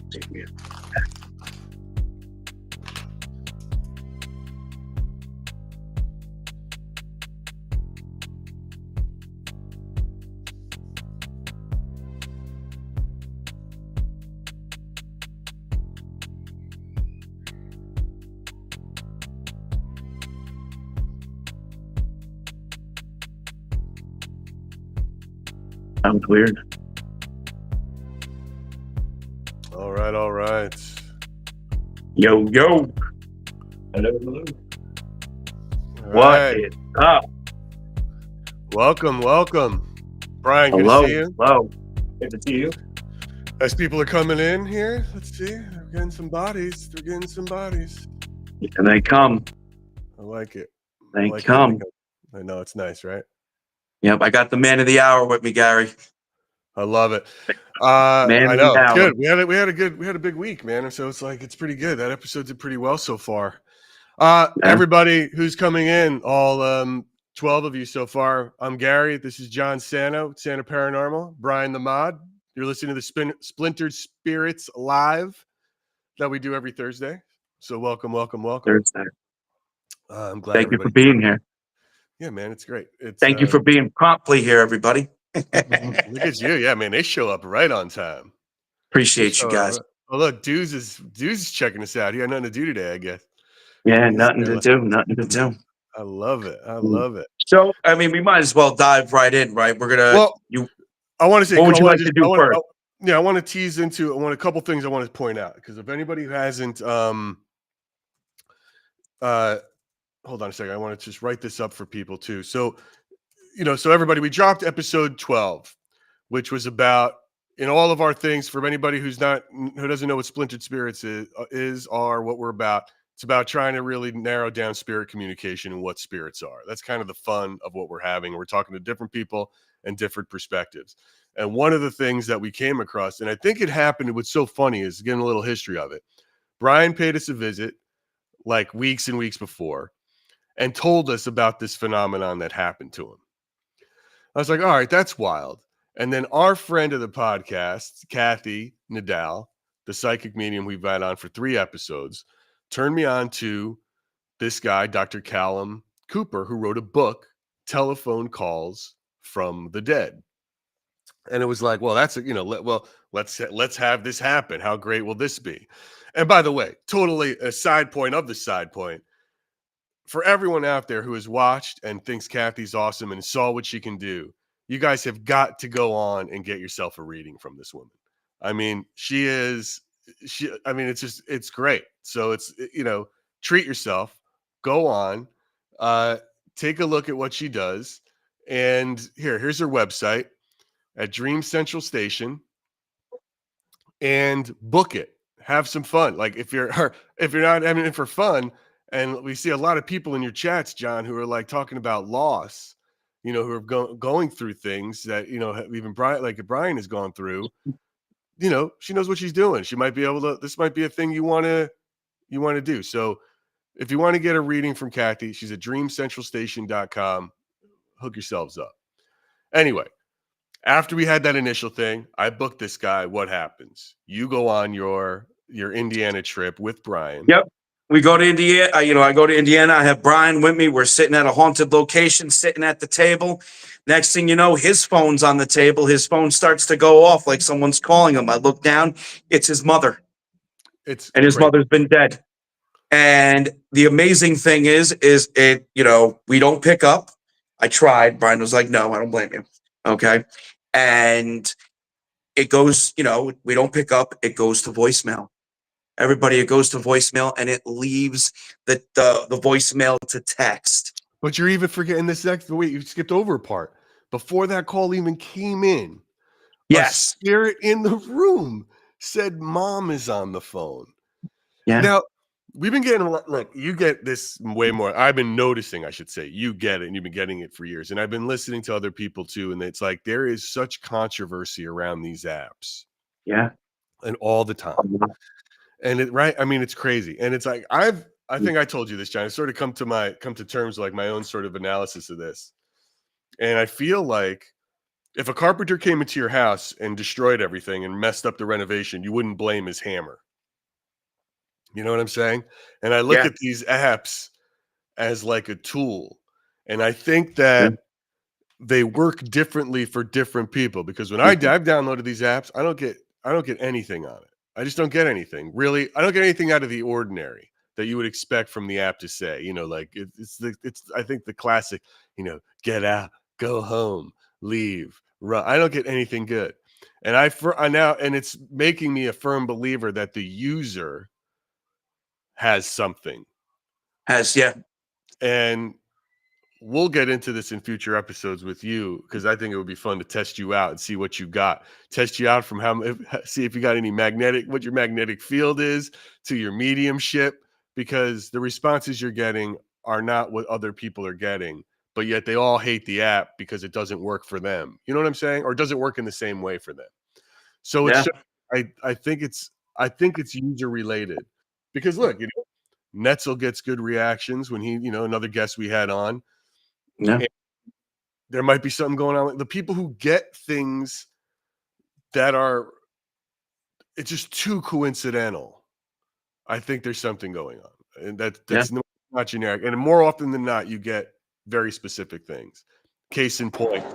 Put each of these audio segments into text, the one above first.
Sounds weird. All right. Yo. Hello. What is up? Welcome. Brian, good Hello. to see you. Hello. Good to see you. As people are coming in here, let's see. They're getting some bodies. And they come. I like it. They come. I know, it's nice, right? Yep, I got the man of the hour with me, Gary. I love it. Man I of know. the It's hour. good. We had a big week, man. So it's like it's pretty good. That episode did pretty well so far. Everybody who's coming in, all 12 of you so far. I'm Gary. This is John Sano, Sano Paranormal. Brian the Mod. You're listening to the Splintered Spirits Live that we do every Thursday. So welcome. Thursday. I'm glad. Thank you for being here. Yeah, man, it's great. Thank you for being promptly here, everybody. Look at you. Yeah, man, they show up right on time. Appreciate you guys. Oh, look, Deuce is checking us out. He had nothing to do today, I guess. Yeah, nothing to do. I love it. So, I mean, we might as well dive right in, right? We're gonna. Well, I want to say. What would you like to do first? I want to tease into. I want a couple things I want to point out because if anybody who hasn't, hold on a second. I want to just write this up for people too. So, so everybody, we dropped episode 12, which was about in all of our things for anybody who doesn't know what Splintered Spirits is or what we're about. It's about trying to really narrow down spirit communication and what spirits are. That's kind of the fun of what we're having. We're talking to different people and different perspectives. And one of the things that we came across, and I think it happened, what's so funny is getting a little history of it. Brian paid us a visit like weeks and weeks before and told us about this phenomenon that happened to him. I was like, all right, that's wild. And then our friend of the podcast, Kathy Nadal, the psychic medium we've had on for 3 episodes, turned me on to this guy, Dr. Callum Cooper, who wrote a book, Telephone Calls from the Dead. And it was like, well, that's let's have this happen. How great will this be? And by the way, totally a side point of the side point. For everyone out there who has watched and thinks Kathy's awesome and saw what she can do, you guys have got to go on and get yourself a reading from this woman. I mean, it's great. So it's, treat yourself, go on, take a look at what she does. And here's her website at Dream Central Station and book it. Have some fun. Like if you're not having it for fun, and we see a lot of people in your chats, John, who are like talking about loss, who are going through things that, even Brian has gone through. She knows what she's doing. She might be able to, this might be a thing you want to do. So if you want to get a reading from Kathy, she's at dreamcentralstation.com. Hook yourselves up. Anyway, after we had that initial thing, I booked this guy. What happens? You go on your Indiana trip with Brian. Yep. We go to Indiana. I go to Indiana. I have Brian with me. We're sitting at a haunted location, sitting at the table. Next thing you know, his phone's on the table. His phone starts to go off like someone's calling him. I look down. It's his mother. His mother's been dead. And the amazing thing is it, we don't pick up. I tried. Brian was like, no, I don't blame you. Okay. And it goes, we don't pick up. It goes to voicemail. Everybody, it goes to voicemail and it leaves the voicemail to text. But you're even forgetting this next. Wait, you skipped over a part. Before that call even came in, yes, a spirit in the room said mom is on the phone. Yeah. Now, we've been getting a lot. Look, you get this way more. I've been noticing, I should say. You get it, and you've been getting it for years. And I've been listening to other people too. And it's like there is such controversy around these apps. Yeah. And all the time. And it's crazy. And it's like I think I told you this, John. I sort of come to terms like my own sort of analysis of this. And I feel like if a carpenter came into your house and destroyed everything and messed up the renovation, you wouldn't blame his hammer. You know what I'm saying? And I look Yeah. at these apps as like a tool. And I think Yeah. that they work differently for different people, because when I've downloaded these apps, I don't get anything on it. I just don't get anything. Really, I don't get anything out of the ordinary that you would expect from the app to say. You know, like it's I think the classic, get out, go home, leave, run. I don't get anything good. And I now, and it's making me a firm believer that the user has something. Yeah. And we'll get into this in future episodes with you, because I think it would be fun to test you out and see what you got. Test you out from see if you got any what your magnetic field is, to your mediumship, because the responses you're getting are not what other people are getting, but yet they all hate the app because it doesn't work for them. You know what I'm saying? Or doesn't work in the same way for them. So it's Yeah. just, I think it's user related, because look, Netzel gets good reactions when he, another guest we had on. Yeah. There might be something going on. The people who get things that are, it's just too coincidental, I think there's something going on, and Yeah. that's not generic. And more often than not, you get very specific things. Case in point,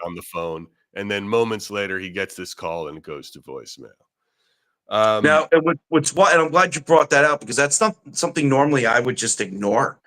on the phone, and then moments later, he gets this call and it goes to voicemail. Now, and and I'm glad you brought that up, because that's not something normally I would just ignore.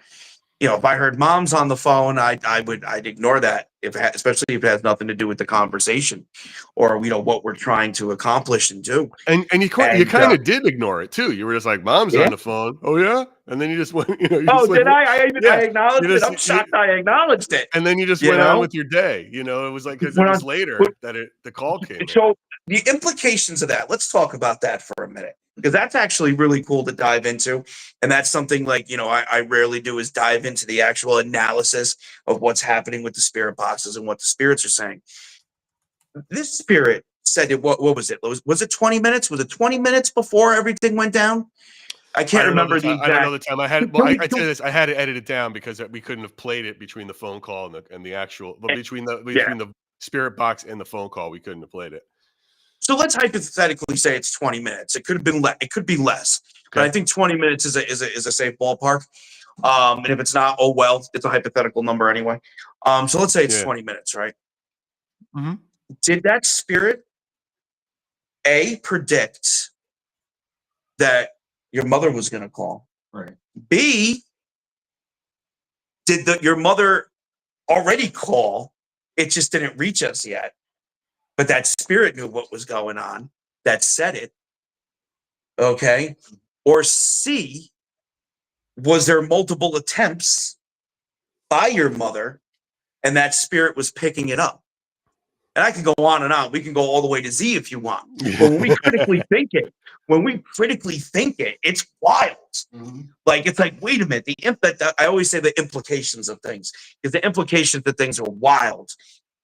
If I heard mom's on the phone, I'd ignore that, especially if it has nothing to do with the conversation, or what we're trying to accomplish and do. And you And kind of did ignore it too. You were just like, "Mom's yeah. on the phone." Oh yeah, and then you just went. You Oh, just like, did I? I yeah, acknowledged it. I'm shocked I acknowledged it. and then you just went on with your day. It was like, because it When was I, later that the call came in. so the implications of that. Let's talk about that for a minute, because that's actually really cool to dive into, and that's something like I rarely do, is dive into the actual analysis of what's happening with the spirit boxes and what the spirits are saying. This spirit said it. What was it? Was it 20 minutes? Was it 20 minutes before everything went down? I I can't don't know the remember the time. I don't know exact. the time. I had. Well, Can we, I'd say this. I had to edit it down because we couldn't have played it between the phone call and the actual. But between yeah. the spirit box and the phone call, we couldn't have played it. So let's hypothetically say it's 20 minutes. It could have been it could be less, but I think 20 minutes is a safe ballpark. And if it's not, oh well, it's a hypothetical number anyway. So let's say it's 20 minutes, right? Mm-hmm. Did that spirit predict that your mother was going to call? Right. B, did your mother already call? It just didn't reach us yet. But that spirit knew what was going on. That said it. Okay. Or C, was there multiple attempts by your mother and that spirit was picking it up? And I can go on and on. We can go all the way to Z if you want. But when we critically think it, it's wild. Mm-hmm. Like, it's like, wait a minute. I always say the implications of things, because the implications of things are wild,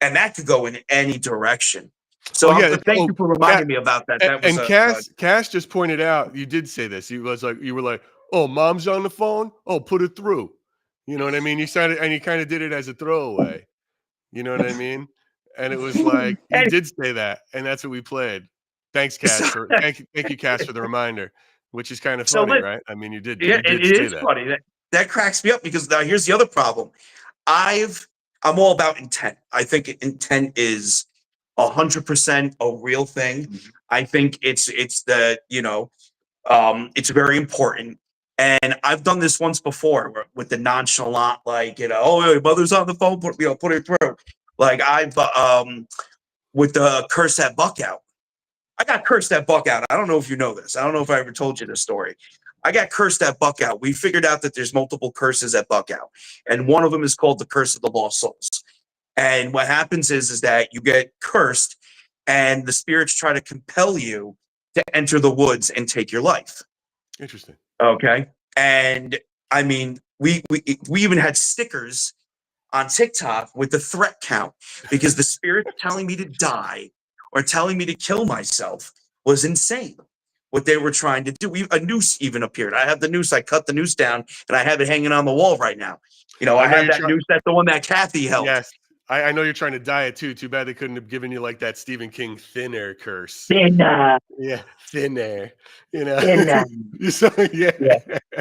and that could go in any direction. So thank you for reminding me about that. That was Cass just pointed out, you did say this. You were like, "Oh, mom's on the phone. Oh, put it through." You know what I mean? You kind of did it as a throwaway. You know what I mean? And it was like, you did say that, and that's what we played. Thanks, Cass. Thank you, Cass, for the reminder, which is kind of funny, right? I mean, you did Yeah, it is that. funny. That cracks me up, because now here's the other problem. I'm all about intent. I think intent is 100% a real thing. Mm-hmm. I think it's very important. And I've done this once before with the nonchalant, like, oh, your mother's on the phone, put it through. Like, I've with the curse that buck out. I got cursed that buck out. I don't know if you know this. I don't know if I ever told you this story. I got cursed at buck out. We figured out that there's multiple curses at buck out, and one of them is called the curse of the lost souls. And what happens is that you get cursed, and the spirits try to compel you to enter the woods and take your life. Interesting. Okay. And I mean, we even had stickers on TikTok with the threat count, because the spirit telling me to die or telling me to kill myself was insane. What they were trying to do. A noose even appeared. I have the noose. I cut the noose down and I have it hanging on the wall right now. I have that noose. That's the one that Kathy held. Yes. I know you're trying to diet too. Too bad they couldn't have given you like that Stephen King thinner curse. Thinner. Yeah, thinner. You know. Thinner. So, yeah. Yeah.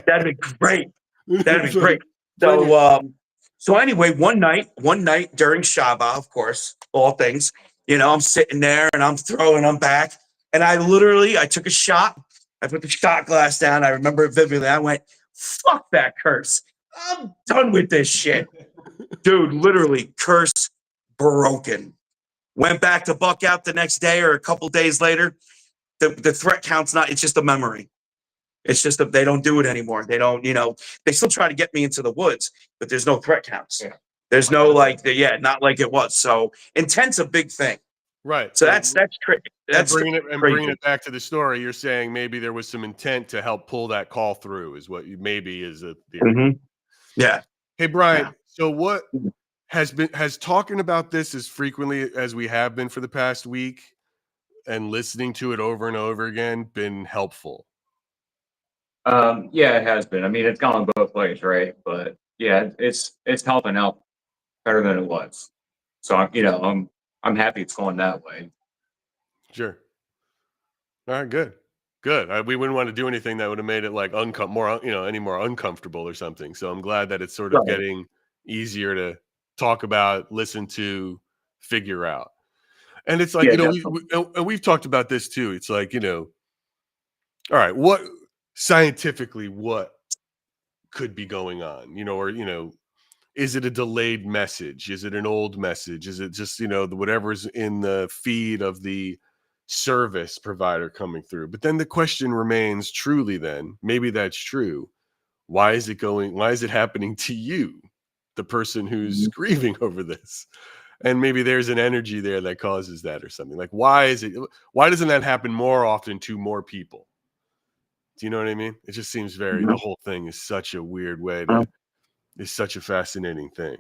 That'd be great. That'd be great. Bring So anyway, one night during Shabbat, of course, all things, I'm sitting there and I'm back. And I took a shot. I put the shot glass down. I remember it vividly. I went, fuck that curse. I'm done with this shit. Dude, literally, curse broken. Went back to buck out the next day or a couple days later. The threat count's not, it's just a memory. It's just that they don't do it anymore. They don't, they still try to get me into the woods, but there's no threat counts. Yeah. There's no not like it was. So intent's a big thing. Right. So that's tricky. That's bringing it back to the story. You're saying maybe there was some intent to help pull that call through, is what you maybe is a theory. Mm-hmm. Yeah. Hey, Brian. Yeah. So what has talking about this as frequently as we have been for the past week and listening to it over and over again been helpful? Yeah, it has been. I mean, it's gone both ways, right? But yeah, it's helping out better than it was. So I'm happy it's going that way. Sure. All right, good. We wouldn't want to do anything that would have made it like any more uncomfortable or something. So I'm glad that it's sort of getting easier to talk about, listen to, figure out. And it's like, we've talked about this too. It's like, all right, what scientifically, what could be going on, is it a delayed message? Is it an old message? Is it just, whatever's in the feed of the service provider coming through? But then the question remains, truly then, maybe that's true. Why is it happening to you, the person who's grieving over this? And maybe there's an energy there that causes that or something. Like, why doesn't that happen more often to more people? Do you know what I mean? It just seems the whole thing is such a weird way it's such a fascinating thing.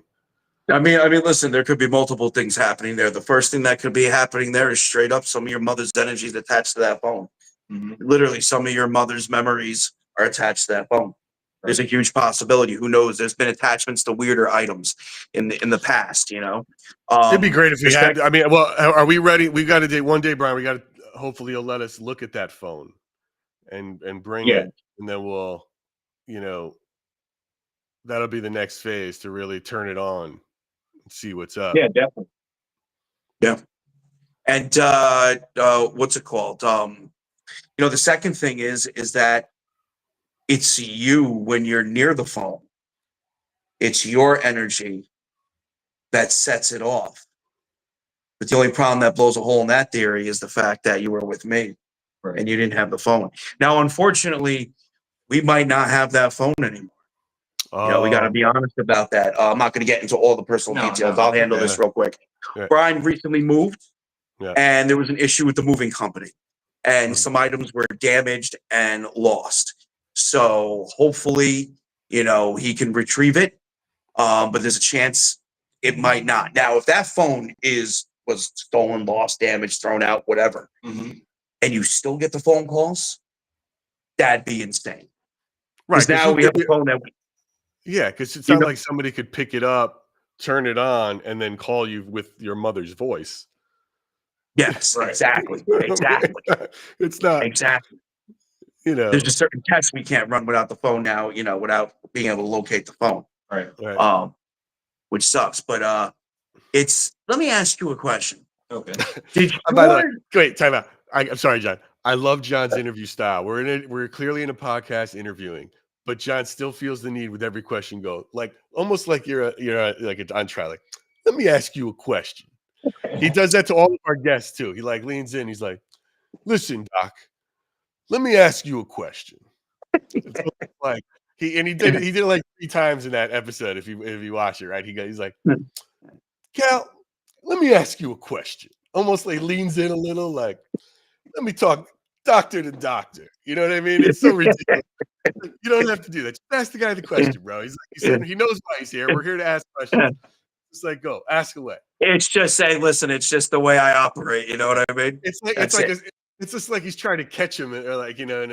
I mean, listen, there could be multiple things happening there. The first thing that could be happening there is straight up some of your mother's energies attached to that phone. Mm-hmm. Literally, some of your mother's memories are attached to that phone. Right. There's a huge possibility. Who knows? There's been attachments to weirder items in the past. It'd be great if we had. I mean, well, are we ready? We got to do one day, Brian. We got to. Hopefully, you'll let us look at that phone and bring it, and then we'll, that'll be the next phase to really turn it on and see what's up. Yeah, definitely. Yeah. And what's it called? The second thing is that it's you when you're near the phone. It's your energy that sets it off. But the only problem that blows a hole in that theory is the fact that you were with me and you didn't have the phone. Now, unfortunately, we might not have that phone anymore. We got to be honest about that. I'm not going to get into all the personal details. I'll handle this real quick. Yeah. Brian recently moved, and there was an issue with the moving company, and some items were damaged and lost. So hopefully, he can retrieve it, but there's a chance it might not. Now, if that phone was stolen, lost, damaged, thrown out, whatever, and you still get the phone calls, that'd be insane. Right. Now we have a phone that yeah, because it's not like somebody could pick it up, turn it on, and then call you with your mother's voice. Yes, exactly. It's not exactly. There's just certain tests we can't run without the phone now. Without being able to locate the phone. Right. Which sucks, but Let me ask you a question. Okay. By the way, wait, time out. I'm sorry, John. I love John's interview style. We're clearly in a podcast interviewing. But John still feels the need with every question go, like almost like you're like on trial. Like, let me ask you a question. He does that to all of our guests too. He like leans in. He's like, listen, Doc, let me ask you a question. Like he did it like 3 times in that episode. If you watch it, right? He's like, Cal, let me ask you a question. Almost like leans in a little, like, let me talk doctor to doctor. You know what I mean? It's so ridiculous. You don't have to do that. Just ask the guy the question, bro. He knows why he's here. We're here to ask questions. Just like, go, ask away. It's just saying, listen, it's just the way I operate. You know what I mean? It's just like he's trying to catch him, or like, yeah. Let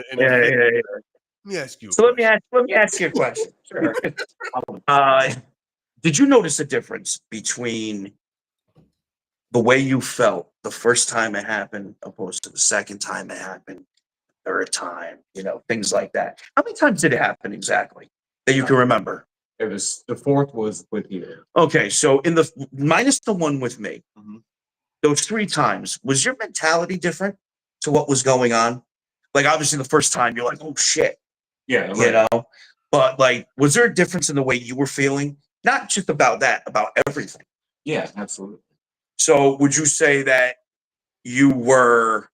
me ask you. Let me ask you a question. Sure. Did you notice a difference between the way you felt the first time it happened, opposed to the second time it happened, third time, things like that. How many times did it happen exactly that you can remember? It was the fourth was with you. Okay, so in the minus the one with me, Mhm. those 3 times, was your mentality different to what was going on? Like, obviously, the first time you're like, oh shit, Yeah, you right. know, but like, was there a difference in the way you were feeling? Not just about that, about everything. Yeah, absolutely. So, would you say that you were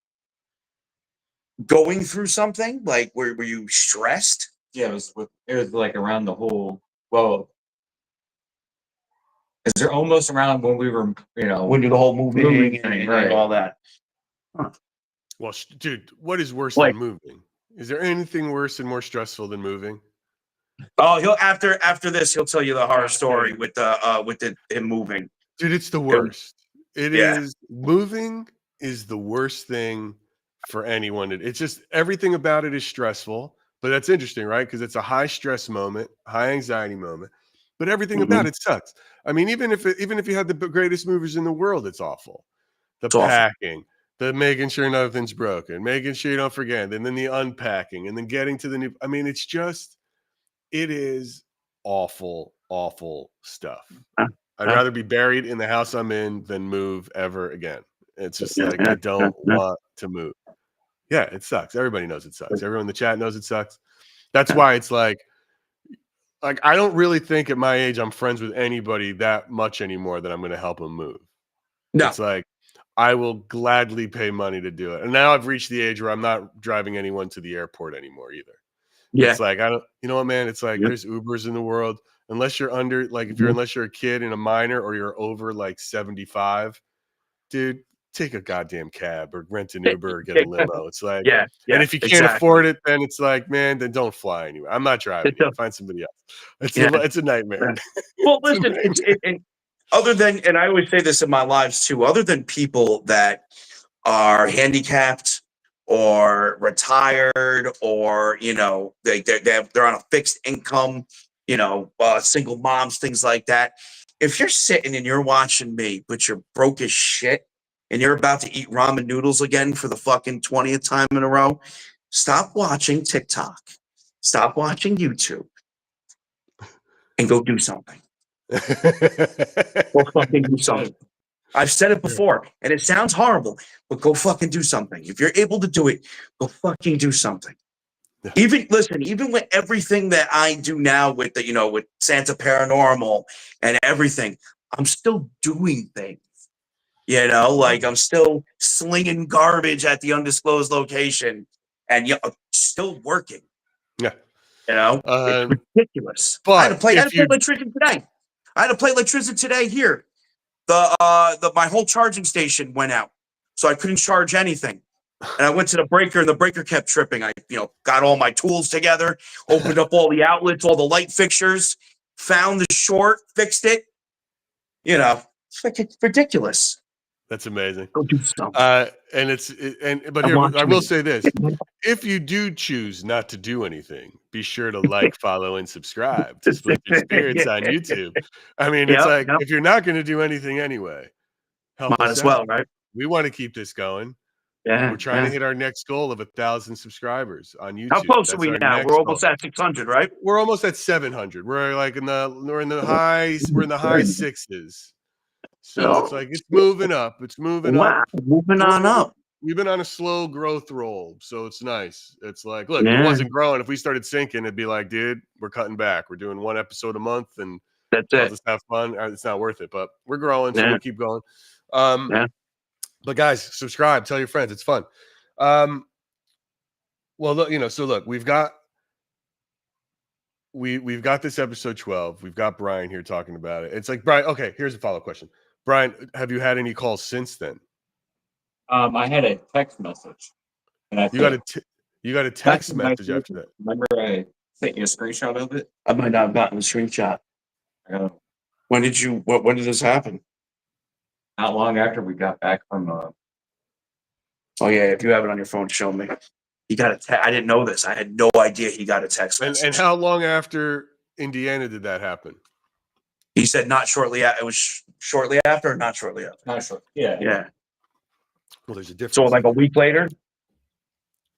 going through something? Like, were you stressed? Yeah, it was like around the whole. Well, is there almost around when we were, When you the whole moving moving and, thing, and right? all that? Well, dude, what is worse Like, than moving? Is there anything worse and more stressful than moving? oh, he'll after this, he'll tell you the horror story with the him moving. Dude, it's the He'll- worst. It Yeah. is moving is the worst thing for anyone. It's just everything about it is stressful, but that's interesting, right? Because it's a high stress moment, high anxiety moment, but everything about Mhm. it sucks. I mean, even if you had the greatest movers in the world, it's awful. The It's awful. packing, the making sure nothing's broken, making sure you don't forget, and then the unpacking, and then getting to the new. I mean, it is awful, awful stuff. Uh, I'd uh, rather be buried in the house I'm in than move ever again. It's just yeah, like yeah, I yeah, don't yeah, want to move. Yeah, it sucks. Everybody knows it sucks. Everyone in the chat knows it sucks. That's yeah. why it's like I don't really think at my age I'm friends with anybody that much anymore that I'm going to help them move. No. It's like I will gladly pay money to do it. And now I've reached the age where I'm not driving anyone to the airport anymore either. Yeah. It's like I don't, you know what, man? It's like Yep. there's Ubers in the world. Unless you're under, like, Mhm. unless you're a kid and a minor, or you're over like 75, dude, take a goddamn cab or rent an Uber or get a limo. It's like, Yeah. and Yeah. if you can't Exactly. afford it, then it's like, man, then don't fly anywhere. I'm not driving It's a, it. Find somebody else. yeah. It's a nightmare. Yeah. Well, It's a listen, nightmare. and other than, and I always say this in my lives too, other than people that are handicapped or retired, or they're on a fixed income, single moms, things like that. If you're sitting and you're watching me, but you're broke as shit, and you're about to eat ramen noodles again for the fucking 20th time in a row, stop watching TikTok, stop watching YouTube, and go do something. Go fucking do something. I've said it before, and it sounds horrible, but go fucking do something. If you're able to do it, go fucking do something. Yeah. Even with everything that I do now with with Santa Paranormal and everything, I'm still doing things. Like I'm still slinging garbage at the undisclosed location, and still working. Yeah. It's ridiculous. I had to But play. I had to if play you, electricity today. I had to play electricity today here. My whole charging station went out, so I couldn't charge anything. And I went to the breaker, and the breaker kept tripping. I got all my tools together, opened up all the outlets, all the light fixtures, found the short, fixed it. It's like, it's ridiculous. that's amazing. Go do something. But I'm here I will watching say this: if you do choose not to do anything, be sure to like, follow, and subscribe to Splintered Spirits on YouTube. I mean, it's Yep, like yep. if you're not going to do anything anyway, help Might us as out. well, right? We want to keep this going. Yeah, We're trying to yeah. hit our next goal of 1,000 subscribers on How YouTube. close are That's we our now? next We're goal. almost at 600, right? We're almost at 700. We're in the high sixes. So it's like it's moving up. It's moving up. Wow, moving And on up. we've been on a slow growth roll, so it's nice. It's like, look, if it Yeah, wasn't growing, if we started sinking, it'd be like, dude, we're cutting back. We're doing one episode a month, and that's I'll it. just have fun. It's not worth it, but we're growing, so Yeah, we'll keep going. Um, yeah. but guys, subscribe, tell your friends, it's fun. Well, look, look, we've got this episode 12. We've got Brian here talking about it. It's like, Brian, okay, here's a follow-up question. Brian, have you had any calls since then? I had a text message, and I You got think you got a that's text when I message after that. remember I sent you a screenshot of it. I might not have gotten a screenshot. When did this happen? Not long after we got back from Oh yeah, if you have it on your phone, show me. He got a text. I didn't know this. I had no idea he got a text message. And how long after Indiana did that happen? He said not shortly. It was shortly after, or not shortly after. Not sure. Yeah. Yeah. Well, there's a difference. So like a week later,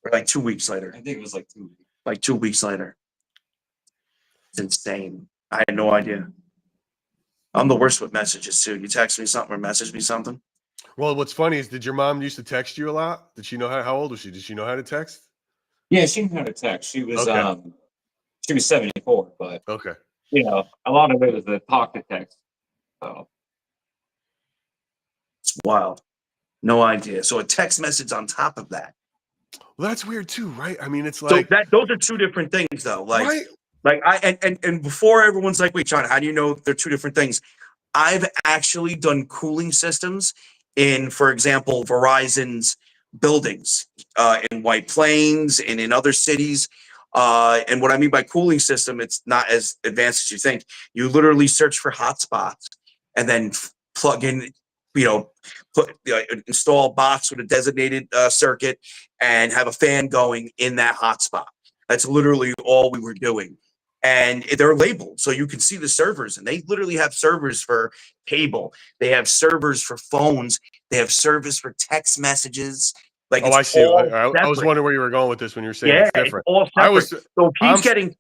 or like 2 weeks later. I think it was like 2 weeks. Like 2 weeks later. It's insane. I had no idea. I'm the worst with messages too. You text me something or message me something. Well, what's funny is, did your mom used to text you a lot? Did she know how old was she? Did she know how to text? Yeah, she knew how to text. She was Okay. she was 74, but Okay. you know, a lot of it was the talk to text. So It's wild. No idea. So a text message on top of that. Well, that's weird too, right? I mean, it's So like, that those are two different things though. Like, right? like and before everyone's like, wait, John, how do you know they're two different things? I've actually done cooling systems in, for example, Verizon's buildings in White Plains and in other cities. And what I mean by cooling system, it's not as advanced as you think. You literally search for hotspots and then plug in, install a box with a designated circuit and have a fan going in that hotspot. That's literally all we were doing. And they're labeled so you can see the servers, and they literally have servers for cable. They have servers for phones. They have servers for text messages. Like, Oh, it's I see. all I was separate. wondering where you were going with this when you were saying Yeah, it's it's different. all I separate. was, So if he's I'm getting,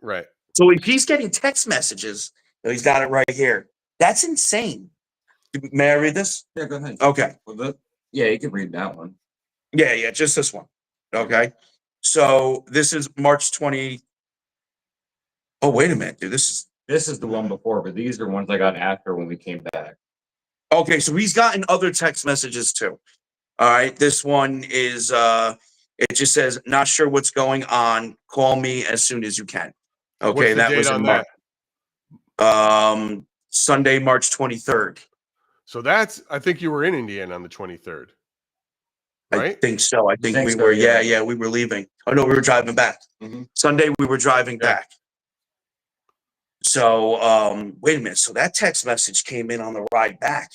right. so if he's getting text messages, he's got it right here. That's insane. May I read this? yeah, go ahead. Okay. Yeah, you can read that one. Yeah, just this one. Okay. So this is March 20. Oh, wait a minute, dude. This is the one before, but these are ones I got after when we came back. Okay, so he's gotten other text messages too. All right. This one is it just says, not sure what's going on. Call me as soon as you can. Okay, What's the that date was on in March. Sunday, March 23rd. So that's, I think you were in Indiana on the 23rd, I right? think so. I think think we so, were, yeah. yeah, we were leaving. Oh no, we were driving back. Mhm. Sunday we were driving Yeah. back. So wait a minute. So that text message came in on the ride back.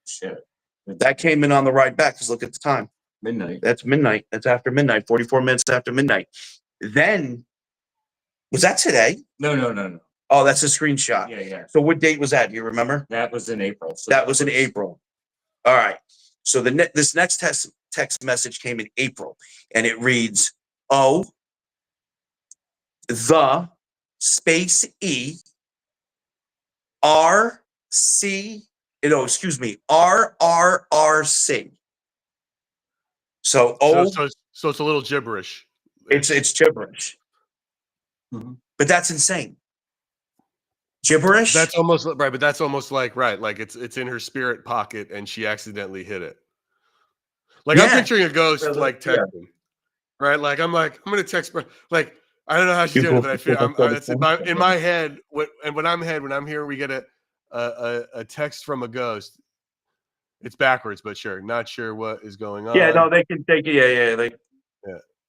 Shit. That came in on the ride back, because look at the time. Midnight. That's midnight. That's after midnight, 44 minutes after midnight. Then, was that today? No. Oh, that's a screenshot. Yeah. So what date was that? Do you remember? That was in April. So That was in April. All right. So this next text message came in April, and it reads, "Oh, the space E R C, excuse me, RRRC." So So it's a little gibberish. it's gibberish. Mhm. But that's insane. Gibberish? That's almost right, but that's almost like like it's in her spirit pocket and she accidentally hit it. Like, I'm Yeah. picturing a ghost Really? like Yeah. texting, right? Like I'm gonna text, like I don't know how she's doing it, but I feel it's in my head. When I'm here, we get a text from a ghost. It's backwards, but sure, not sure what is going on. Yeah, no, they can take it. Yeah,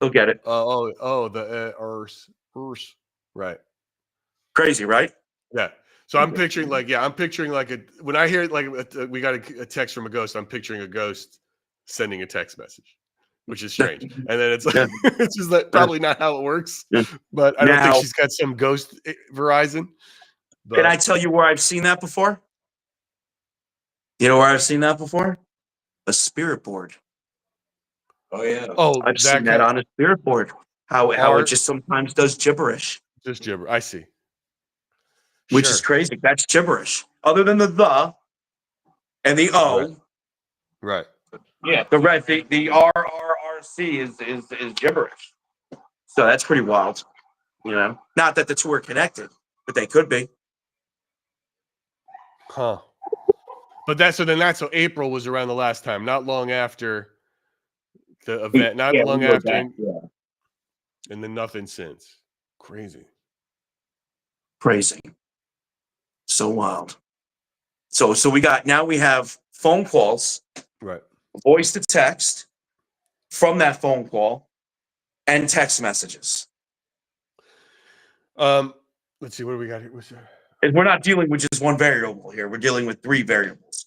they'll get it. The right. Crazy, right? Yeah. So I'm picturing like when I hear we got a text from a ghost, I'm picturing a ghost sending a text message, which is strange. And then it's like, Yeah. it's just like probably not how it works. Yeah. But I don't think Now- she's got some ghost Verizon. But Can I tell you where I've seen that before? You know where I've seen that before? A spirit board. Oh yeah. I've seen that on a spirit board. How it Art- just sometimes does gibberish, just gibber. I see. which Sure. is crazy. That's gibberish. Other than the and the O, Right. Yeah. the RRRC is gibberish. So that's pretty wild. Not that the two are connected, but they could be. Huh. But so April was around the last time, not long after the event, not Yeah, long we were after, back, yeah. and then nothing since. Crazy. Crazy. So wild. So we have phone calls, Right. voice to text from that phone call, and text messages. Let's see, what do we got here? What's there? And we're not dealing with just one variable here. We're dealing with three variables.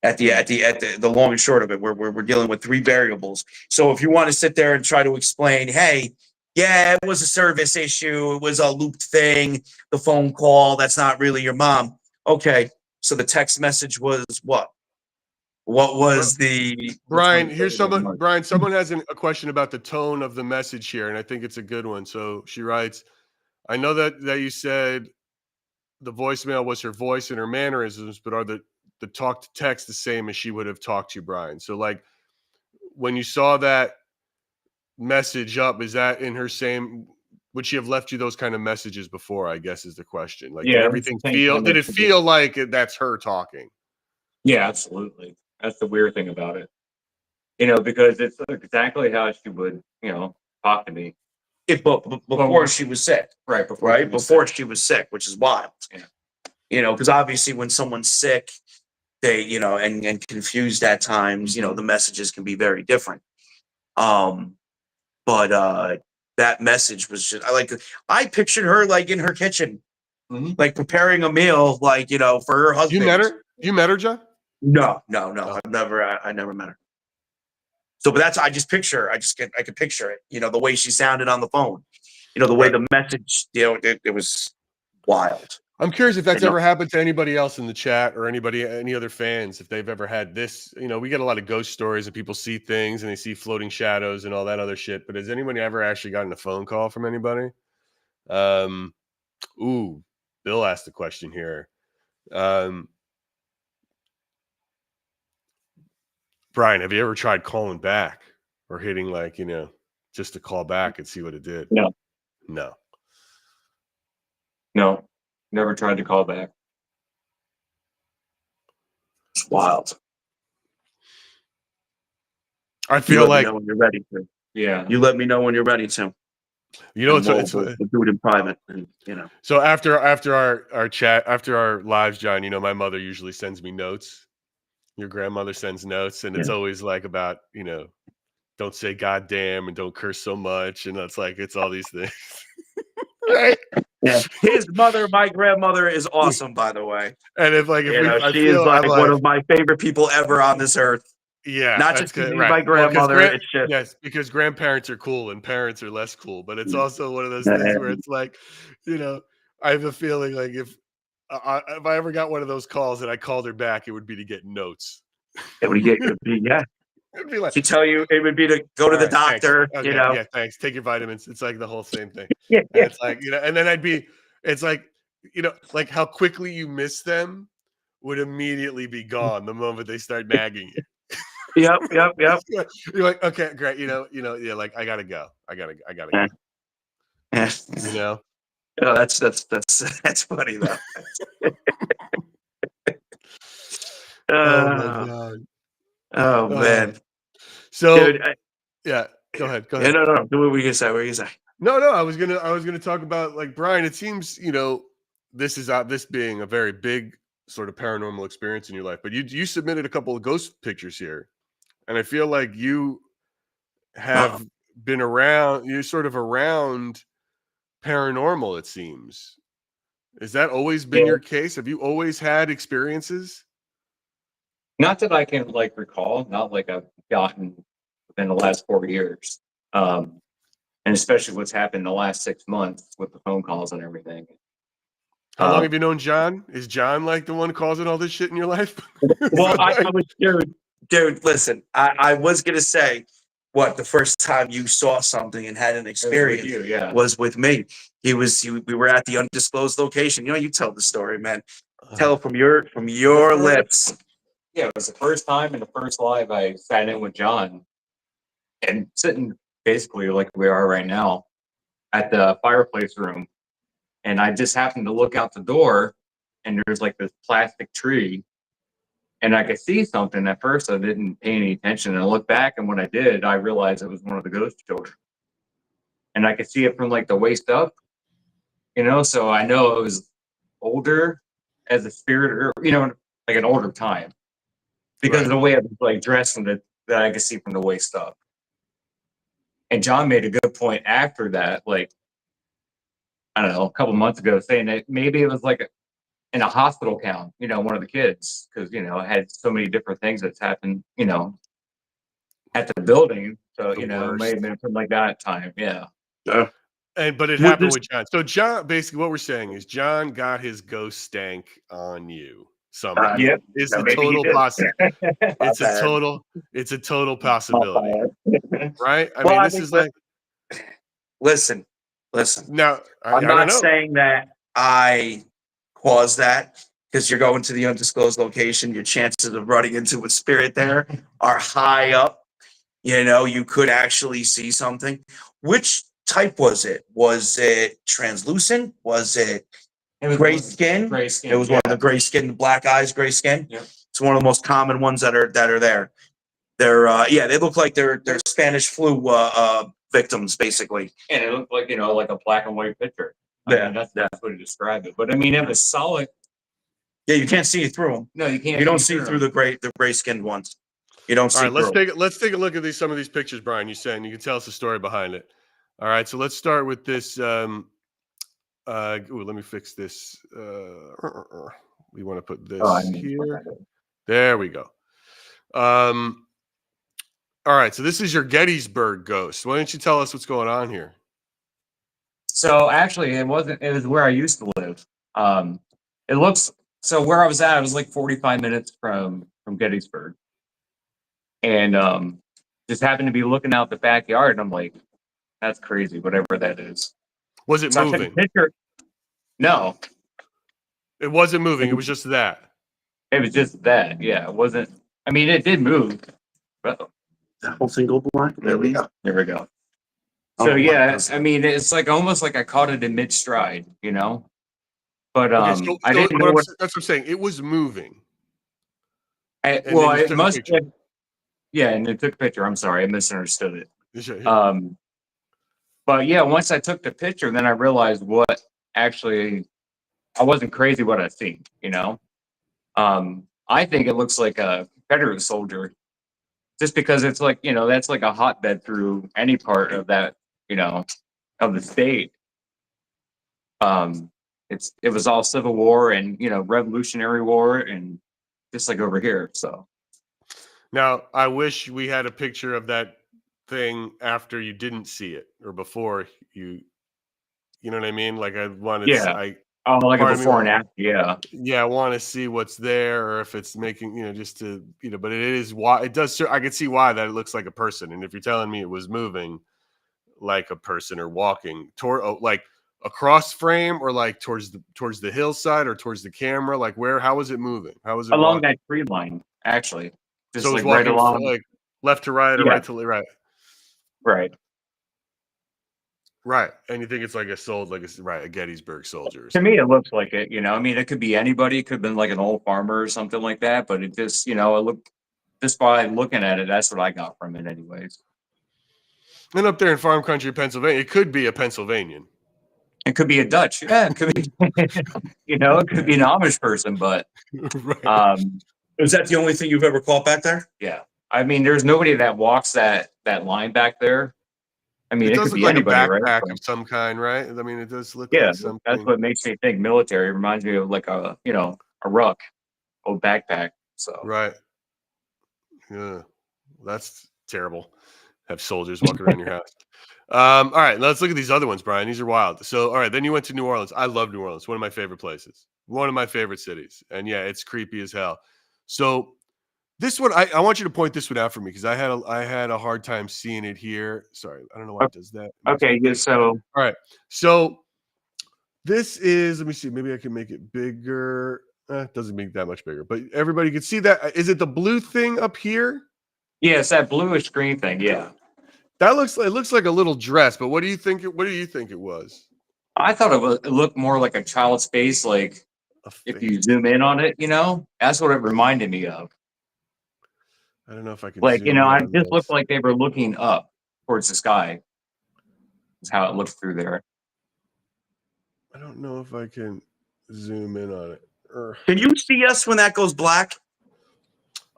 At the long and short of it, we're dealing with three variables. So if you want to sit there and try to explain, hey, yeah, it was a service issue. It was a looped thing. The phone call, that's not really your mom. Okay. So the text message was what? What was the Brian, here's someone. Brian, someone has a question about the tone of the message here, and I think it's a good one. So she writes, "I know that you said the voicemail was her voice and her mannerisms, but are the talk to text the same as she would have talked to you, Brian?" So like when you saw that message up, is that in her same? Would she have left you those kind of messages before? I guess is the question. Like, Yeah, did that's everything the same feel? kind of Did it messages. feel like that's her talking? Yeah, absolutely. That's the weird thing about it. You know, because it's exactly how she would, you know, talk to me. before she was sick, Right before she was sick, which is wild. Yeah. You know, because obviously when someone's sick, they, you know, and confused at times, you know, the messages can be very different. But that message was just, I pictured her like in her kitchen, like preparing a meal, like, you know, for her husband. You met her? You met her, John? No. Oh. I never met her. So, but that's, I could picture it, you know, the way she sounded on the phone, you know, the way Right. the message, you know, it was wild. I'm curious if that's You know? ever happened to anybody else in the chat or any other fans, if they've ever had this. You know, we get a lot of ghost stories and people see things and they see floating shadows and all that other shit. But has anyone ever actually gotten a phone call from anybody? Ooh, Bill asked a question here. Brian, have you ever tried calling back or hitting like, you know, just to call back and see what it did? No. No. Never tried to call back. It's wild. I You feel let me like, know when you're ready to. Yeah. You let me know when you're ready to. you know, And we'll do it in private, and, you know. so after our chat, after our lives, John, you know, my mother usually sends me notes. Your grandmother sends notes, and it's always like about, you know, don't say goddamn and don't curse so much. And it's like, it's all these things. Right? Yeah. His mother, my grandmother, is awesome, by the way. And if like, You know, I she is feel, like I'm one like, of my favorite people ever on this earth. yeah, Not that's just because good. she's Right. my grandmother. It's just, Yes, because grandparents are cool and parents are less cool. But it's Mm. also one of those things where it's like, you know, I have a feeling like if I ever got one of those calls and I called her back, it would be to get notes. it would be, yeah. It'd be like, She'd tell you it would be to go to all the right, thanks. doctor, Okay, you know. yeah, thanks. Take your vitamins. It's like the whole same thing. Yeah. And it's like, you know, and then it's like, you know, like how quickly you miss them would immediately be gone the moment they start nagging you. Yep. You're like, okay, great. Yeah, like I gotta go. I gotta go. Yeah. You know? Oh, that's funny though. Oh my Uh, God. oh man, So dude. yeah, go ahead. Yeah, no. What were you gonna say? What were you gonna say? No, I was gonna talk about like Brian. It seems, you know, this is this being a very big sort of paranormal experience in your life, but you submitted a couple of ghost pictures here, and I feel like you have been around. You're sort of around paranormal. It seems. Has that always been Yeah. your case? Have you always had experiences? Not that I can like recall, not like I've gotten within the last 4 years. And especially what's happened in the last 6 months with the phone calls and everything. How long have you known John? Is John like the one causing all this shit in your life? Well, I was, dude. Listen, I was gonna say, what the first time you saw something and had an experience you, yeah. was with me. We were at the undisclosed location. You know, you tell the story, man. Tell it from your lips. Yeah, it was the first time in the first live I sat in with John and sitting basically like we are right now at the fireplace room. And I just happened to look out the door and there's like this plastic tree and I could see something. At first I didn't pay any attention, and I looked back, and when I did, I realized it was one of the ghost children. And I could see it from like the waist up, you know, so I know it was older as a spirit, or you know, like an older time. Because of the way I was like dressed and that I could see from the waist up. And John made a good point after that, like, I don't know, a couple months ago, saying that maybe it was like in a hospital count, you know, one of the kids, because, you know, it had so many different things that's happened, you know, at the building. So, The you know, it may worst. have been from like that time. Yeah. But it Would happened this- with John. So John, basically, what we're saying is John got his ghost stank on you somehow. Yep. It's So a maybe he total did. It's a bad. total possibility, right? I Well, mean, I this mean, is like listen. now. I I'm don't not know. saying that I caused that because you're going to the undisclosed location. Your chances of running into a spirit there are high up. You know, you could actually see something. Which type was it? Was it translucent? Was it gray skin? Gray skin. It was one of the gray skin, black eyes, gray skin. Yep. It's one of the most common ones that are there. They're they look like they're Spanish flu victims, basically. And it looked like, like a black and white picture. Yeah, That's what he described it. But I mean, it was solid. Yeah, you can't see through them. No, you can't. You don't see through the gray skinned ones. You don't see All right, through. let's take a look at some of these pictures, Brian. You sent. You can tell us the story behind it. All right, so let's start with this. Let me fix this. We want to put this here. There we go. All right, so this is your Gettysburg ghost. Why don't you tell us what's going on here? So actually, it wasn't. It was where I used to live. It looks so where I was at. I was like 45 minutes from Gettysburg, and just happened to be looking out the backyard, and I'm like, "That's crazy." Whatever that is. Was it So I took a moving? picture. No, It wasn't moving. It was just that. it was just that. Yeah, it wasn't. I mean, it did move. But The whole thing go black. There we go. there we go. Oh, So my yeah, goodness. I mean, it's like almost like I caught it in mid stride, But Okay, so I didn't know that's what I'm saying. It was moving. And well, then you it took a must. picture. Yeah, and it took a picture. I'm sorry, I misunderstood it. Yeah. But yeah, once I took the picture, then I realized what actually I wasn't crazy what I seen. I think it looks like a Confederate soldier, just because it's like that's like a hotbed through any part of that of the state. It was all Civil War and Revolutionary War and just like over here. So Now, I wish we had a picture of that thing after you didn't see it or before you know what I mean? Like I wanted yeah, like a part of me before and after. yeah, I want to see what's there or if it's making, just to, but it is why it does. I could see why that it looks like a person. And if you're telling me it was moving like a person or walking toward like across frame or like towards the hillside or towards the camera, like how was it moving? How was it Along walking? that tree line, actually, just So it like was right walking along. like left to right or Yeah. right to right. Right. Right. And you think it's like a Gettysburg soldier. Or To something. me, it looks like it. I mean, it could be anybody. It could have been like an old farmer or something like that. But it just, it looked just by looking at it. That's what I got from it, anyways. And up there in farm country, Pennsylvania, it could be a Pennsylvanian. It could be a Dutch. Yeah, it could be. It could be an Amish person. But Right. Is that the only thing you've ever caught back there? yeah, I mean, there's nobody that walks that line back there. I mean, It it does could look be like anybody, a right? backpack of some kind, right? I mean, it does look Yeah, like something. that's what makes me think military. It reminds me of like a ruck, old backpack. So Right. Yeah. That's terrible. Have soldiers walking around your house. All right, let's look at these other ones, Brian. These are wild. So, all right, then you went to New Orleans. I love New Orleans. One of my favorite places. One of my favorite cities. And yeah, it's creepy as hell. So this one, I want you to point this one out for me because I had a hard time seeing it here. Sorry, I don't know why it does that. okay, yeah. So All right. So this is, let me see, maybe I can make it bigger. It doesn't make that much bigger, but everybody can see that. Is it the blue thing up here? yeah, it's that bluish green thing. Yeah, That looks like a little dress, but what do you think it was? I thought it looked more like a child's face. Like A if face. you zoom in on it, that's what it reminded me of. I don't know if I can Like zoom in I on just looked this. like they were looking up towards the sky. That's how it looked through there. I don't know if I can zoom in on it. Can you see us when that goes black?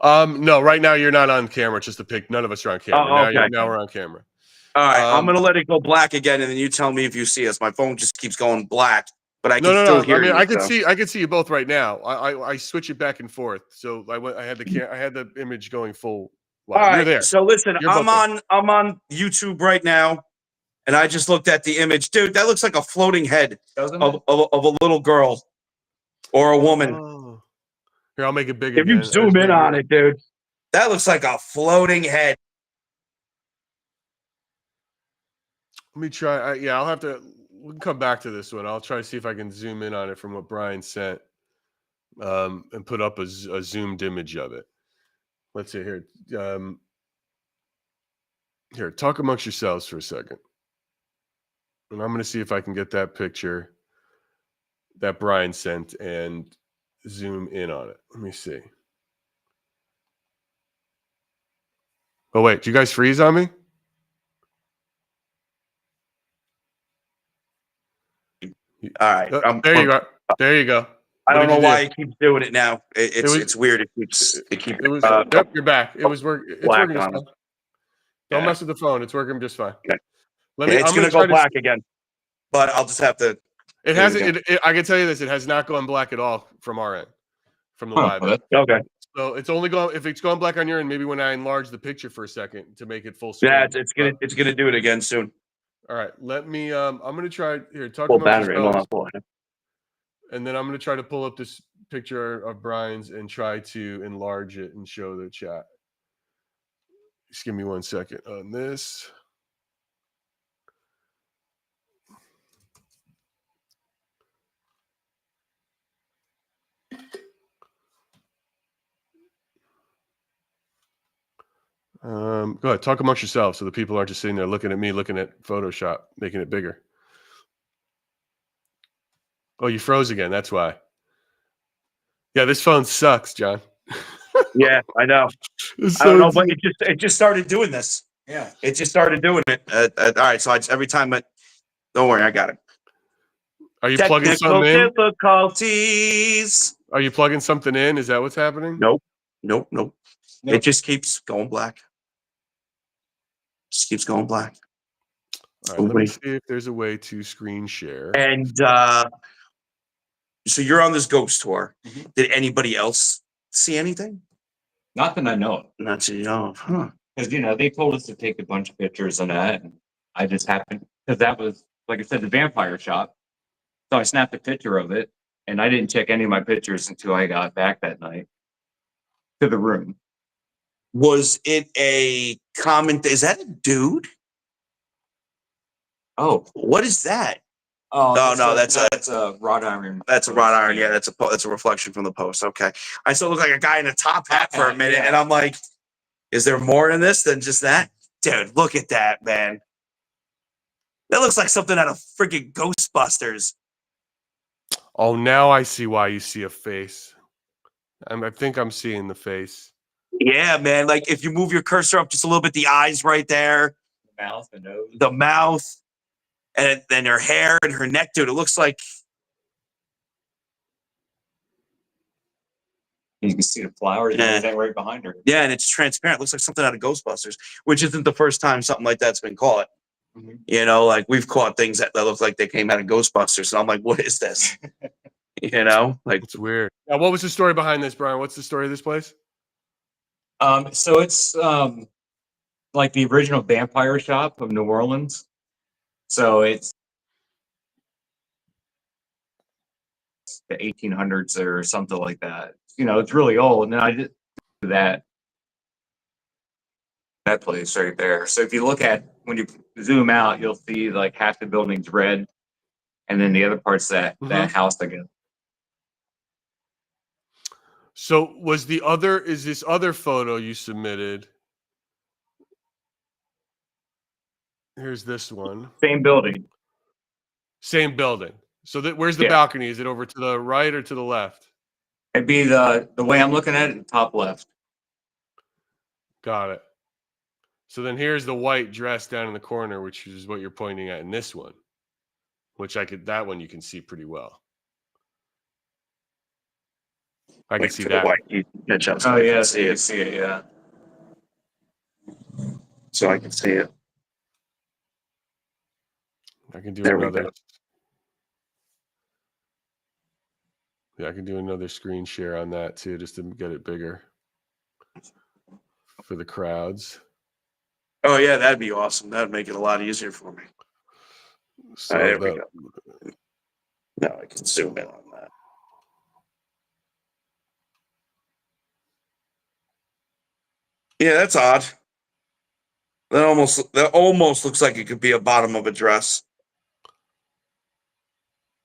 No, right now you're not on camera. It's just a pic. None of us are on camera. Oh, okay. Now we're on camera. All right, I'm Um, gonna let it go black again, and then you tell me if you see us. My phone just keeps going black, but I can No. still I hear mean, you. I can so. see you both right now. I switch it back and forth. So I had the image going full. All Wow, you're right. there. So listen, You're both there. I'm on YouTube right now, and I just looked at the image, dude. That looks like a floating head Doesn't of, it? of a little girl or a woman. Oh. Here, I'll make it big If again. you zoom in on it, dude. That looks like a floating head. Let me try. Yeah, I'll have to. We can come back to this one. I'll try to see if I can zoom in on it from what Brian sent, and put up a zoomed image of it. Let's see here. Here, talk amongst yourselves for a second, and I'm going to see if I can get that picture that Brian sent and zoom in on it. Let me see. Oh wait, did you guys freeze on me? All right. There you go. There you go. I What don't did know you why do? it keeps doing it now. was- It's weird. It keeps Yep, you're back. It's working black just on fine. it. Don't Yeah. mess with the phone. It's working just fine. Okay. Let Yeah, me. it's I'm gonna try go black again, but I'll just have to. It There we hasn't. I can tell you this. It has not gone black at all from our end, from the live end. Okay. So it's only going. If it's gone black on your end, maybe when I enlarge the picture for a second to make it full screen. Yeah, it's gonna do it again soon. All right. Let me. I'm gonna try here. Talk Full amongst battery. yourselves, Well, not full. and then I'm gonna try to pull up this picture of Brian's and try to enlarge it and show the chat. Just give me 1 second on this. Go ahead, talk amongst yourselves so the people aren't just sitting there looking at me, looking at Photoshop, making it bigger. Oh, you froze again. That's why. Yeah, this phone sucks, John. Yeah, I know. It's I don't know, so- but It just started doing this. Yeah. It just started doing it. All right. So every time don't worry, I got it. Are you plugging Technical something in? difficulties. Are you plugging something in? Is that what's happening? Nope. Nope. It just keeps going black. Just keeps going black. All right, let me see if there's a way to screen share. And so you're on this ghost tour. Mhm. Did anybody else see anything? Not that I know of. Not to know. Huh. Because, they told us to take a bunch of pictures on that. And I just happened, because that was, like I said, the vampire shop. So I snapped a picture of it. And I didn't check any of my pictures until I got back that night to the room. Was it a comment? Is that a dude? Oh. What is that? Oh, no, that's a wrought iron. That's a wrought iron. Yeah, that's a reflection from the post. Okay. I saw it look like a guy in a top hat for a minute, Yeah. and I'm like, is there more in this than just that? Dude, look at that, man. That looks like something out of freaking Ghostbusters. Oh, now I see why you see a face. I think I'm seeing the face. Yeah, man. Like if you move your cursor up just a little bit, the eyes right there, The mouth, the nose. the mouth, and then her hair and her neck, dude. It looks like You can see the flowers and Yeah. everything right behind her. yeah, and it's transparent. It looks like something out of Ghostbusters, which isn't the first time something like that's been caught. Mhm. Like we've caught things that look like they came out of Ghostbusters, and I'm like, what is this? Like It's weird. Now, what was the story behind this, Brian? What's the story of this place? So it's like the original vampire shop of New Orleans. So it's the 1800s or something like that. It's really old. And then I did that place right there. So if you look at when you zoom out, you'll see like half the building's red, and then the other part's that house again. So is this other photo you submitted? Here's this one. Same building. Same building. So where's the Yeah. balcony? Is it over to the right or to the left? It'd be the way I'm looking at it, top left. Got it. So then here's the white dress down in the corner, which is what you're pointing at in this one, which that one you can see pretty well. I can see that. Oh yeah, so you can see it. Yeah. So I can see it. I can do There we another. go. Yeah, I can do another screen share on that too, just to get it bigger for the crowds. Oh yeah, that'd be awesome. That'd make it a lot easier for me. So there we go. Now I can zoom in on that. Yeah, that's odd. That almost looks like it could be a bottom of a dress.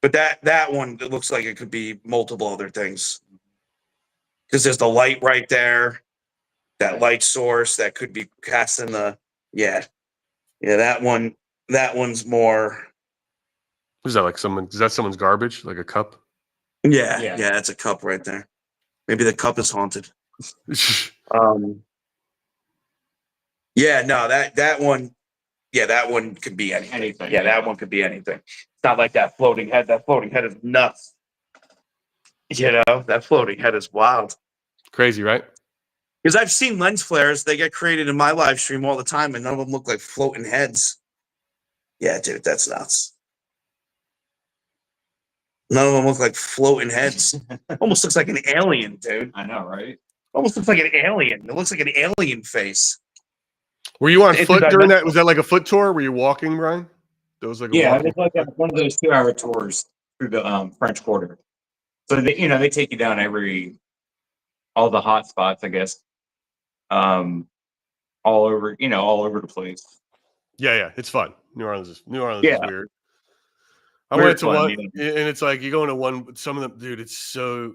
But that one, it looks like it could be multiple other things. Because there's the light right there, that light source that could be casting the that one's more. Is that like someone? Is that someone's garbage? Like a cup? Yeah, that's a cup right there. Maybe the cup is haunted. Yeah, no, that one. Yeah, that one could be anything. Yeah, that one could be anything. It's not like that floating head. That floating head is nuts. You know, that floating head is wild. Crazy, right? Because I've seen lens flares. They get created in my live stream all the time, and none of them look like floating heads. Yeah, dude, that's nuts. None of them look like floating heads. Almost looks like an alien, dude. I know, right? Almost looks like an alien. It looks like an alien face. Were you on foot during that? Interdimensional. Was that like a foot tour? Were you walking, Brian? That was like a Yeah, walking. it was like one of those 2-hour tours through the French Quarter. So they take you down all the hot spots, I guess, all over the place. Yeah, it's fun. New Orleans is Yeah. weird. I Weird went to fun, one, yeah. and it's like you go into one. Some of them, dude, it's so.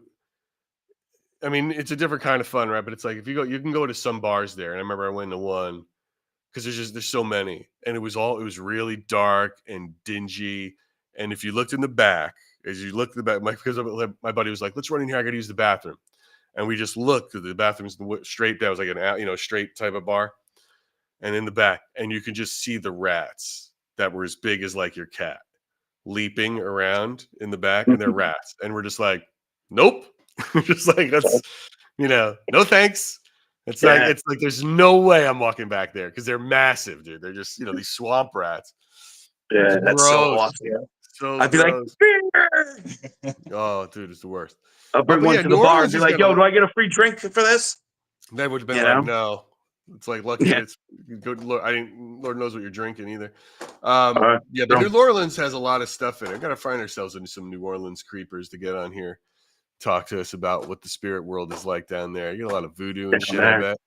I mean, it's a different kind of fun, right? But it's like if you can go to some bars there. And I remember I went to one because there's so many, and it was really dark and dingy. And if you looked in the back, as you looked in the back, because my buddy was like, "Let's run in here. I got to use the bathroom," and we just looked at the bathrooms straight down. It was like an straight type of bar, and in the back, and you could just see the rats that were as big as like your cat leaping around in the back, and they're rats, and we're just like, nope. Just like that's no thanks. It's like it's like there's no way I'm walking back there because they're massive, dude. They're just these swamp rats. Yeah, It's that's so gross. awesome. So I'd be gross. like, Oh, dude, it's the worst. I'll bring But one yeah, to New the bar and Orleans be has like, got yo, a- do I get a free drink for this? They would have been You like, know? no. It's like lucky Yeah. it's good. Lord knows what you're drinking either. right, Yeah, but sure. New Orleans has a lot of stuff in it. Got to find ourselves into some New Orleans creepers to get on here, talk to us about what the spirit world is like down there. You get a lot of voodoo and shit. I bet.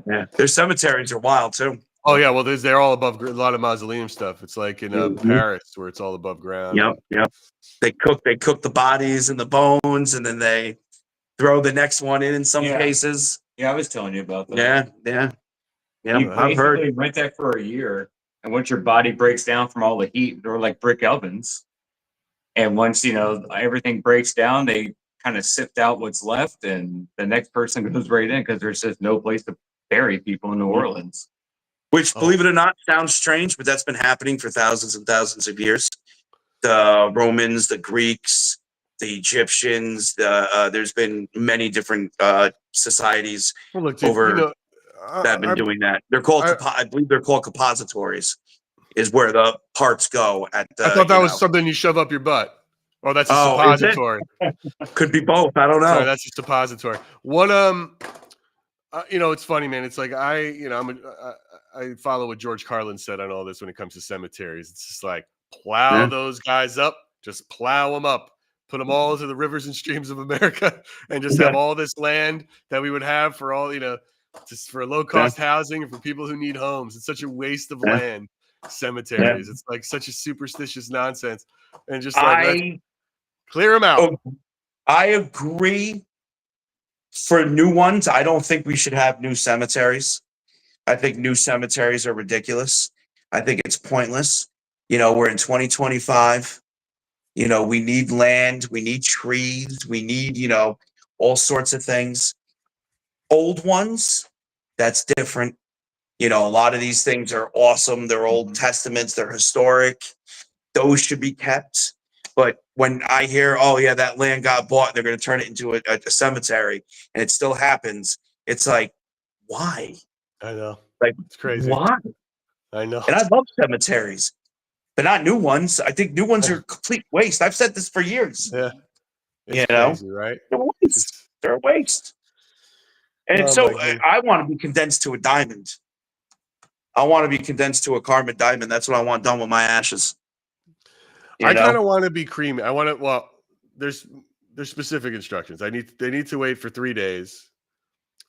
Yeah. Their cemeteries are wild too. Oh yeah, well, they're all above a lot of mausoleum stuff. It's like in Paris where it's all above ground. Yep. They cook the bodies and the bones, and then they throw the next one in some cases. Yeah, I was telling you about that. Yeah. You I've heard. basically rent that for a year, and once your body breaks down from all the heat, they're like brick ovens. And once everything breaks down, they kind of sift out what's left, and the next person goes right in because there's just no place to bury people in New Orleans. Which, believe it or not, sounds strange, but that's been happening for thousands and thousands of years. The Romans, the Greeks, the Egyptians. There's been many different societies Well, look, dude, that have been doing that. They're called, I believe, they're called suppositories. Is where the parts go at the. I thought that was something you shove up your butt. Oh, that's a suppository. Could be both. I don't know. Sorry, that's a suppository. What it's funny, man. It's like I follow what George Carlin said on all this when it comes to cemeteries. It's just like plow those guys up, just plow them up, put them all into the rivers and streams of America, and just have all this land that we would have for all just for low cost housing and for people who need homes. It's such a waste of land. Cemeteries. It's like such a superstitious nonsense, and just like clear them out. I agree. For new ones, I don't think we should have new cemeteries. I think new cemeteries are ridiculous. I think it's pointless. We're in 2025. We need land. We need trees. We need, all sorts of things. Old ones, that's different. A lot of these things are awesome. They're Old Testaments. They're historic. Those should be kept. But when I hear, oh, yeah, that land got bought, they're going to turn it into a cemetery, and it still happens, it's like, why? I know. Like, it's crazy. Why? I know. And I love cemeteries, but not new ones. I think new ones are complete waste. I've said this for years. Yeah. It's crazy, right? They're a waste. They're a waste. And I want to be condensed to a diamond. I want to be condensed to a carbon diamond. That's what I want done with my ashes. You I know? kind of want to be creamy. I want to. Well, there's specific instructions. They need to wait for 3 days,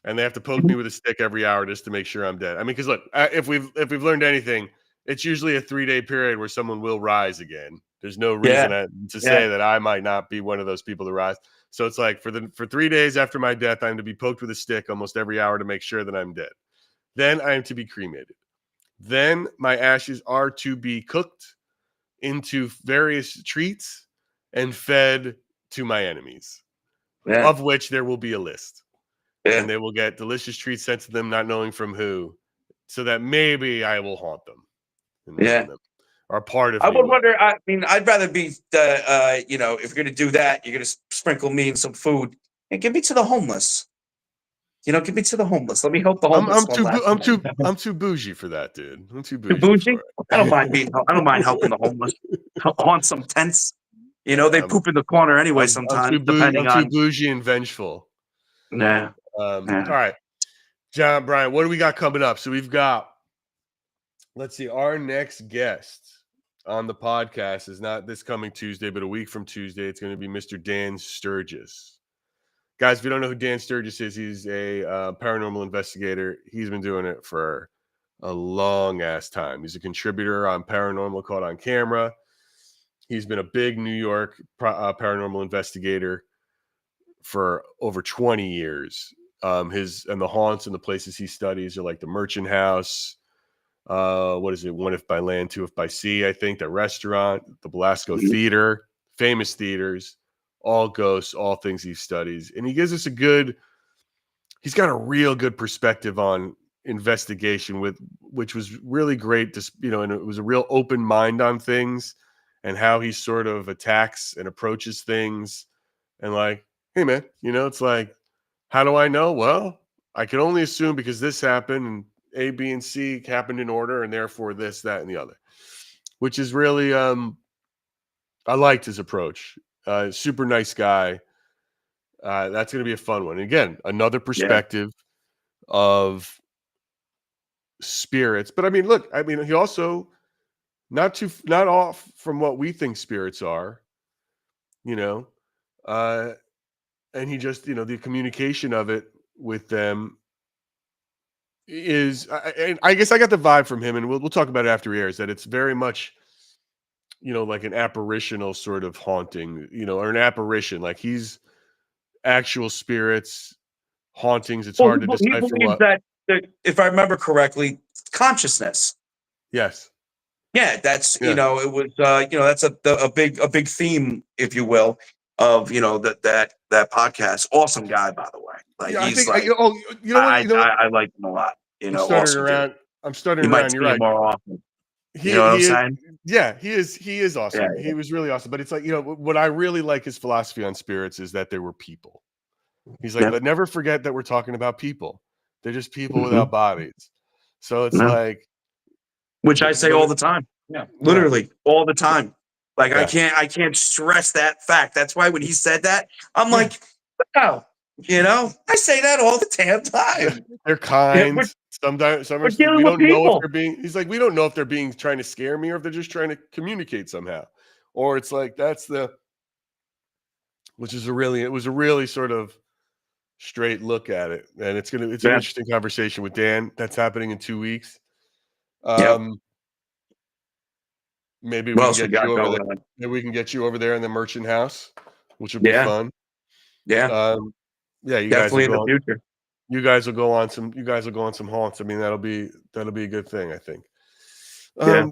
and they have to poke me with a stick every hour just to make sure I'm dead. I mean, because look, if we've learned anything, it's usually a 3-day period where someone will rise again. There's no reason to say that I might not be one of those people to rise. So it's like for 3 days after my death, I'm to be poked with a stick almost every hour to make sure that I'm dead. Then I am to be cremated. Then my ashes are to be cooked into various treats and fed to my enemies, Yeah. of which there will be a list. Yeah. And they will get delicious treats sent to them, not knowing from who, so that maybe I will haunt them. And Yeah. them or part of I me would will. wonder. I mean, I'd rather be you know, if you're gonna do that, you're gonna sprinkle me in some food and give me to the homeless. You know, give me to the homeless. Let me help the homeless one last time. I'm too bougie for that, dude. I'm too Too bougie bougie? for I don't it. mind I don't mind helping the homeless. Haunt some tents. You know, they Yeah, poop in the corner anyway sometimes, depending I'm too on. bougie and vengeful. Nah. All right, John, Brian, what do we got coming up? So we've got, let's see, our next guest on the podcast is not this coming Tuesday, but a week from Tuesday. It's going to be Mr. Dan Sturgis. Guys, if you don't know who Dan Sturgis is, he's a paranormal investigator. He's been doing it for a long ass time. He's a contributor on Paranormal Caught on Camera. He's been a big New York paranormal investigator for over 20 years. The haunts and the places he studies are like the Merchant House. What is it? One If by Land, Two If by Sea, I think. The restaurant, the Belasco Theater, famous theaters, all ghosts, all things he studies. And he gives us he's got a real good perspective on investigation, which was really great to, and it was a real open mind on things and how he sort of attacks and approaches things. And like, hey man, it's like, how do I know? Well, I can only assume because this happened and A, B, and C happened in order, and therefore this, that, and the other, which is really, I liked his approach. Super nice guy. That's going to be a fun one. And again, another perspective of spirits. But I mean, look, he also not off from what we think spirits are, and he just, the communication of it with them is, and I guess I got the vibe from him, and we'll talk about it after he airs, that it's very much, like an apparitional sort of haunting, or an apparition, like he's actual spirits, hauntings. It's hard to He decipher believes what. that, if I remember correctly, consciousness. Yes. Yeah, that's Yeah. it was that's a big theme, if you will, of that podcast. Awesome guy, by the way. Like Yeah, I he's think. like, You know what? I like him a lot. I'm stuttering Awesome dude. around. I'm stuttering You might around. You're see him right. more often. He You know what I'm is. saying? Yeah, he is. He is awesome. Yeah. He was really awesome. But it's like, what I really like his philosophy on spirits is that they were people. He's like, Yeah. but never forget that we're talking about people. They're just people Mhm. without bodies. So it's No. like, Which I say all the time. Yeah. Literally all the time. Like Yeah. I can't stress that fact. That's why when he said that, I'm like, wow, I say that all the damn time. They're kind. We're Sometimes we're dealing with know if people. they're being. He's like, we don't know if they're being trying to scare me or if they're just trying to communicate somehow. Or it's like it was a really sort of straight look at it, and it's an interesting conversation with Dan that's happening in 2 weeks. Maybe we What can else we get got you over going there. on? Maybe we can get you over there in the Merchant House, which would be Yeah. fun. Yeah. Yeah, you Definitely in guys the future. You guys will go on some haunts. I mean, that'll be a good thing, I think. Yeah.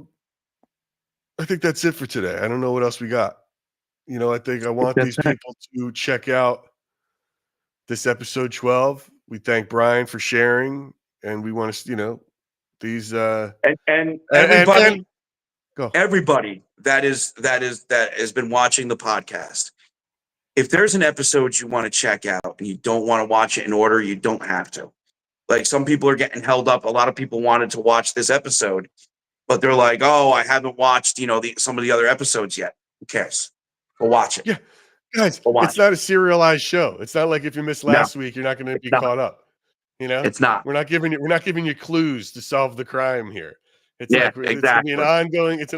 I think that's it for today. I don't know what else we got. I think I want these people to check out this episode 12. We thank Brian for sharing, and we want to, these And everybody, and go. everybody that has been watching the podcast. If there's an episode you want to check out and you don't want to watch it in order, you don't have to. Like some people are getting held up. A lot of people wanted to watch this episode, but they're like, "Oh, I haven't watched, some of the other episodes yet." Who cares? Go watch it. Yeah, guys, Go watch it's not a serialized show. It's not like if you missed No. last week, you're not going to be not. caught up. You know, It's not. we're not giving you clues to solve the crime here. It's Yeah, like it's gonna be an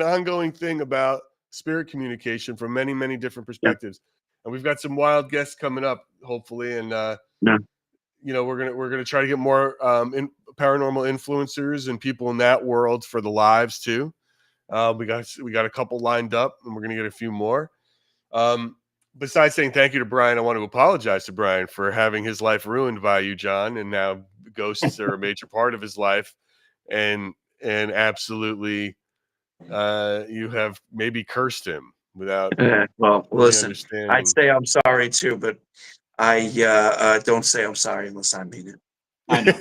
ongoing thing about spirit communication from many different perspectives. And we've got some wild guests coming up, hopefully, and you know, we're gonna try to get more paranormal influencers and people in that world for the lives too. We got a couple lined up, and we're gonna get a few more. Besides saying thank you to Brian, I want to apologize to Brian for having his life ruined by you, John, and now ghosts are a major part of his life, and absolutely, you have maybe cursed him without Well, really listen, understanding. I'd say I'm sorry too, but I don't say I'm sorry unless I mean it. I know.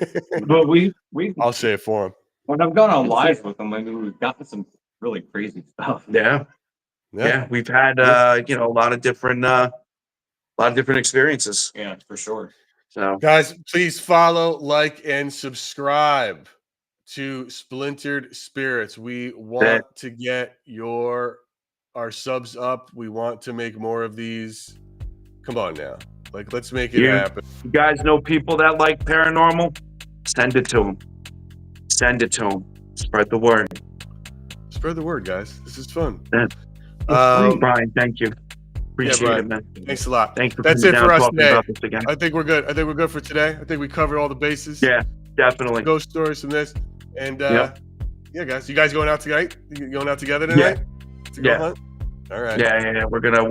But we I'll say it for him. when I've gone on live with them, I mean, we've gotten some really crazy stuff. Yeah, we've had you know, a lot of different experiences. Yeah, for sure. So Guys, please follow, like, and subscribe to Splintered Spirits. We want to get our subs up. We want to make more of these. Come on now. Like, let's make it happen. you guys know people that like paranormal? Send it to them. Send it to them. Spread the word. Spread the word, guys. This is fun. Brian, thank you. Appreciate Brian, it, man. Thanks a lot. Thanks for That's coming it down for us talking today. about this again. I think we're good. I think we're good for today. I think we covered all the bases. Yeah, definitely. Ghost stories from this. And Yep. yeah, guys. You guys going out tonight? You going out together tonight? To go hunt? All right. Yeah. We're gonna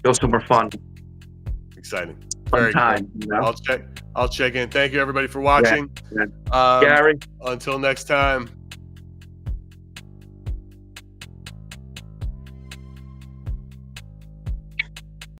go somewhere fun. Exciting. Fun Very time. cool. You know? I'll check in. Thank you everybody for watching. Gary. Until next time.